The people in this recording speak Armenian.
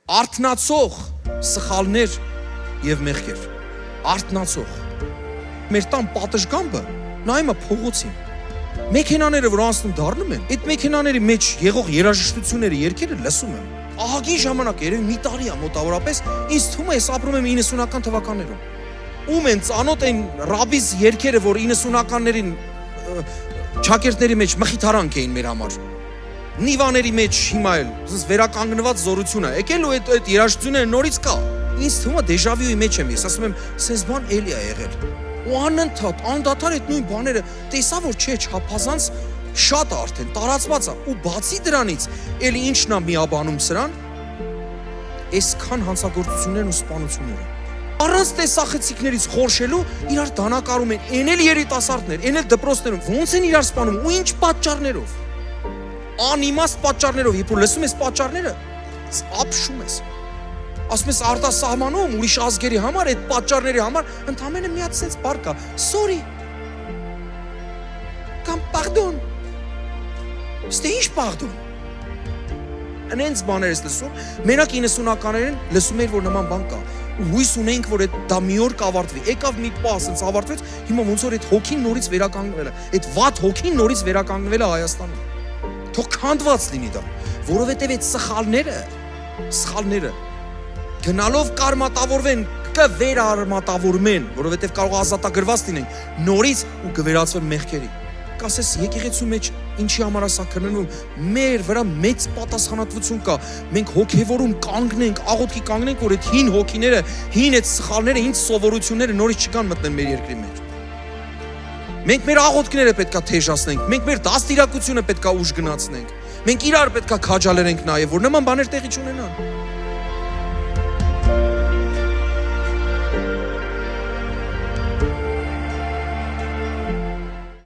Արթնացող սխալներ եւ մեղքեր։ Արթնացող։ Մեր տան պատշգամբը նայում է փողոցին։ Մեքենաները, որ անցնում դառնում են, այդ մեքենաների մեջ եղող երաժշտությունները, երգերը լսում եմ։ Ահագին ժամանակ, երևի մի տարի է մոտավորապես, ինձ թվում է, ես ապրում եմ 90-ական թվականներում։ Ում են ծանոթ են ռաբիս երգերը, որ 90-ականներին ճակերտների մեջ մխիթարանք էին մեր համար։ Նիվաների մեջ հիմա էլ վերականգնված զորություն է։ Եկել ու այդ երաժշտությունը նորից կա։ Ինձ թվում է դեժավյուի մեջ եմ ես, ասում եմ, սենց բան էլի է եղել։ Ու անընդհատ, անդադար այդ նույն բաները տեսա, որ չէ, չափազանց շատ է արդեն, տարածված է։ Ու բացի դրանից, էլի ինչն է միաբանում սրան, այսքան հանցագործություններն ու սպանությունները։ Առանց տեսախցիկներից խորշելու իրար դանակարում են, են էլ երիտասարդներ, են էլ դպրոցներում, ոնց են իրար սպանում ու ինչ պատճառներով։ Անիմաստ պատճառներով, երբ որ լսում ես պատճառները, ապշում ես։ Ասում ես արտասահմանում ուրիշ ազգերի համար, այդ պատճառների համար ընդամենը մի հատ sense բառ կա, sorry։ Կամ pardon։ Ստե ինչ pardon։ Անենց բաներ ես լսում, մենակ 90-ականներին լսում էր, որ նման բան կա։ Ու հույս ունենք, որ դա մի օր կավարտվի։ Եկավ մի պահ, ասենց ավարտվեց, հիմա ոնց որ այդ հոգին նորից վերականգնվել է։ Այդ վատ հոգին նորից վերականգնվել է Հայաստանում։ Թող քանդված լինի դա, որովհետև այդ սխալները գնալով կարմատավորվեն, կվերարմատավորվեն, որովհետև կարող ազատագրված լինեն, նորից ու կվերածվեն մեղքերի։ Կասես եկեղեցու մեջ ինչի համար ասա քննվում, մեր վրա մեծ պատասխանատվություն կա։ Մենք հոգևորում կանգնենք, աղոթքի կանգնենք, որ այդ հին հոգիները, հին այդ սխալները, հին սովորությունները նորից չկան մտնեն մեր երկրի մեջ։ Մենք մեր աղոթքները պետքա թեժացնենք, մենք մեր դաստիարակությունը պետքա ուժ գնացնենք։ Մենք իրար պետքա քաջալերենք նաև, որ նման բաներ տեղի չունենան։